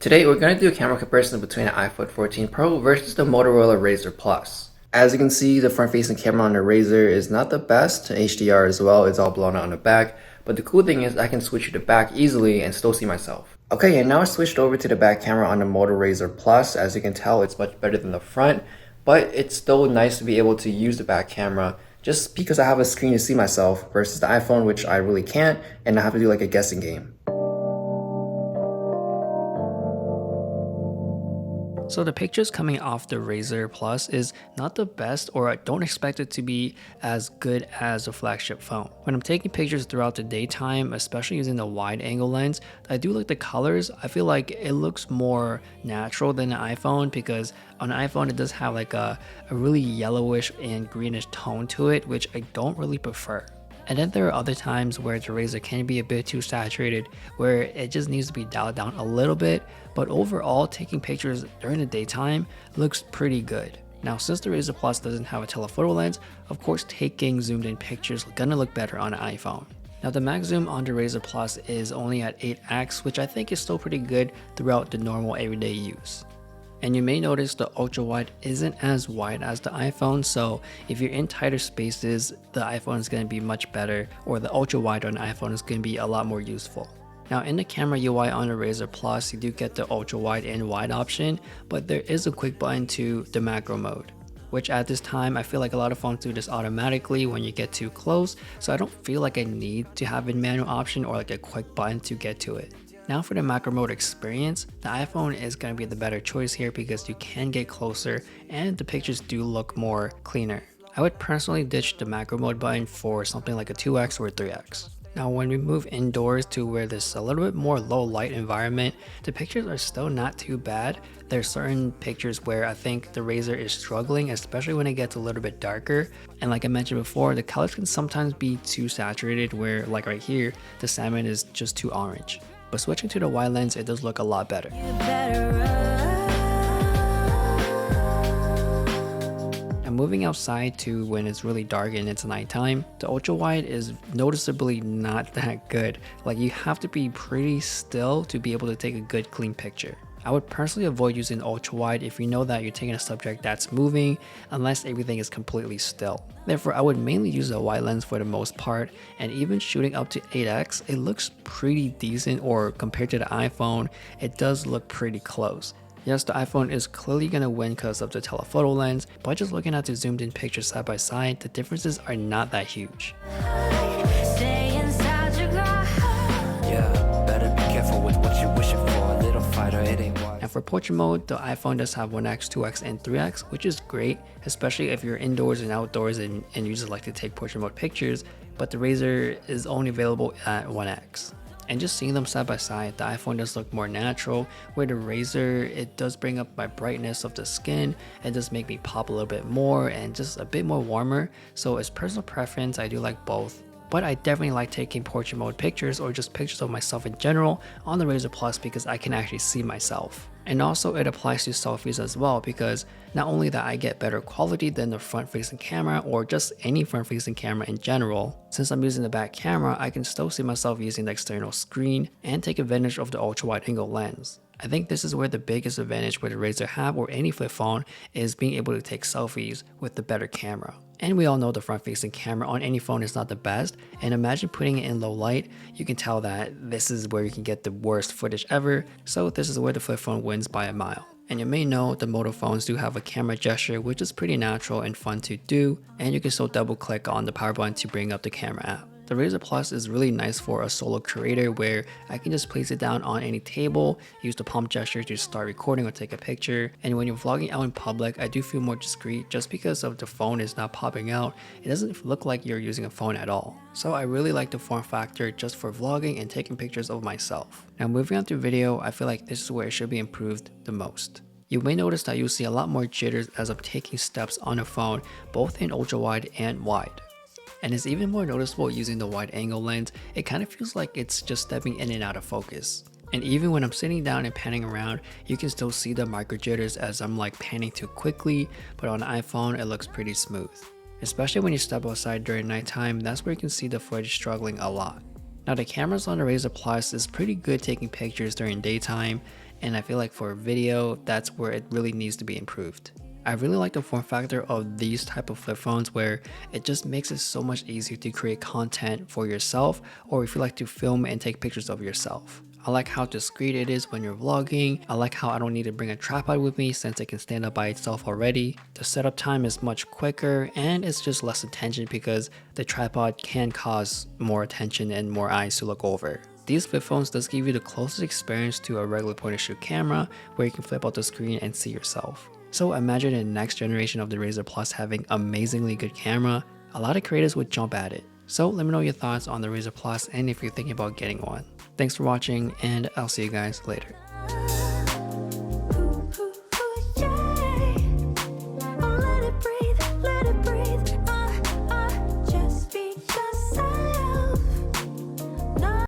Today we're going to do a camera comparison between the iPhone 14 Pro versus the Motorola RAZR Plus. As you can see, the front-facing camera on the RAZR is not the best, HDR as well, it's all blown out on the back, but the cool thing is I can switch to the back easily and still see myself. Okay, and now I switched over to the back camera on the Moto RAZR Plus. As you can tell, it's much better than the front, but it's still nice to be able to use the back camera just because I have a screen to see myself versus the iPhone, which I really can't, and I have to do like a guessing game. So the pictures coming off the Razer Plus is not the best, or I don't expect it to be as good as the flagship phone. When I'm taking pictures throughout the daytime, especially using the wide angle lens, I do like the colors. I feel like it looks more natural than an iPhone because on an iPhone it does have like a really yellowish and greenish tone to it, which I don't really prefer. And then there are other times where the Razer can be a bit too saturated, where it just needs to be dialed down a little bit, but overall taking pictures during the daytime looks pretty good. Now since the Razer Plus doesn't have a telephoto lens, of course taking zoomed in pictures are gonna look better on an iPhone. Now the max zoom on the Razer Plus is only at 8x, which I think is still pretty good throughout the normal everyday use. And you may notice the ultrawide isn't as wide as the iPhone, so if you're in tighter spaces, the iPhone is going to be much better, or the ultrawide on the iPhone is going to be a lot more useful. Now in the camera UI on the Razer Plus, you do get the ultrawide and wide option, but there is a quick button to the macro mode, which at this time I feel like a lot of phones do this automatically when you get too close, so I don't feel like I need to have a manual option or like a quick button to get to it. Now for the macro mode experience, the iPhone is going to be the better choice here because you can get closer and the pictures do look more cleaner. I would personally ditch the macro mode button for something like a 2x or 3x. Now when we move indoors to where there's a little bit more low light environment, the pictures are still not too bad. There's certain pictures where I think the Razer is struggling, especially when it gets a little bit darker. And like I mentioned before, the colors can sometimes be too saturated where, like right here, the salmon is just too orange. But switching to the wide lens, it does look a lot better. And moving outside to when it's really dark and it's nighttime, the ultra wide is noticeably not that good. Like you have to be pretty still to be able to take a good clean picture. I would personally avoid using ultra wide if you know that you're taking a subject that's moving, unless everything is completely still. Therefore, I would mainly use a wide lens for the most part, and even shooting up to 8x, it looks pretty decent, or compared to the iPhone, it does look pretty close. Yes, the iPhone is clearly going to win because of the telephoto lens, but just looking at the zoomed in pictures side by side, the differences are not that huge. And for portrait mode, the iPhone does have 1x, 2x, and 3x, which is great, especially if you're indoors and outdoors and you just like to take portrait mode pictures, but the Razer is only available at 1x. And just seeing them side by side, the iPhone does look more natural, where the Razer, it does bring up my brightness of the skin, it does make me pop a little bit more and just a bit more warmer. So as personal preference, I do like both. But I definitely like taking portrait mode pictures or just pictures of myself in general on the Razer Plus because I can actually see myself. And also it applies to selfies as well, because not only that I get better quality than the front facing camera or just any front facing camera in general, since I'm using the back camera, I can still see myself using the external screen and take advantage of the ultra wide angle lens. I think this is where the biggest advantage with the Razer have, or any flip phone, is being able to take selfies with the better camera. And we all know the front facing camera on any phone is not the best, and imagine putting it in low light, you can tell that this is where you can get the worst footage ever, so this is where the flip phone wins by a mile. And you may know the Moto phones do have a camera gesture, which is pretty natural and fun to do, and you can still double click on the power button to bring up the camera app. The Razer Plus is really nice for a solo creator where I can just place it down on any table, use the palm gesture to start recording or take a picture. And when you're vlogging out in public, I do feel more discreet just because of the phone is not popping out. It doesn't look like you're using a phone at all. So I really like the form factor just for vlogging and taking pictures of myself. Now moving on to video, I feel like this is where it should be improved the most. You may notice that you'll see a lot more jitters as I'm taking steps on a phone, both in ultra wide and wide. And it's even more noticeable using the wide angle lens. It kind of feels like it's just stepping in and out of focus. And even when I'm sitting down and panning around, you can still see the micro jitters as I'm like panning too quickly, but on the iPhone it looks pretty smooth. Especially when you step outside during nighttime, that's where you can see the footage struggling a lot. Now the cameras on the Razer Plus is pretty good taking pictures during daytime, and I feel like for video, that's where it really needs to be improved. I really like the form factor of these type of flip phones where it just makes it so much easier to create content for yourself, or if you like to film and take pictures of yourself. I like how discreet it is when you're vlogging. I like how I don't need to bring a tripod with me since it can stand up by itself already. The setup time is much quicker and it's just less attention because the tripod can cause more attention and more eyes to look over. These flip phones does give you the closest experience to a regular point and shoot camera where you can flip out the screen and see yourself. So imagine the next generation of the Razer Plus having amazingly good camera. A lot of creators would jump at it. So let me know your thoughts on the Razer Plus and if you're thinking about getting one. Thanks for watching, and I'll see you guys later.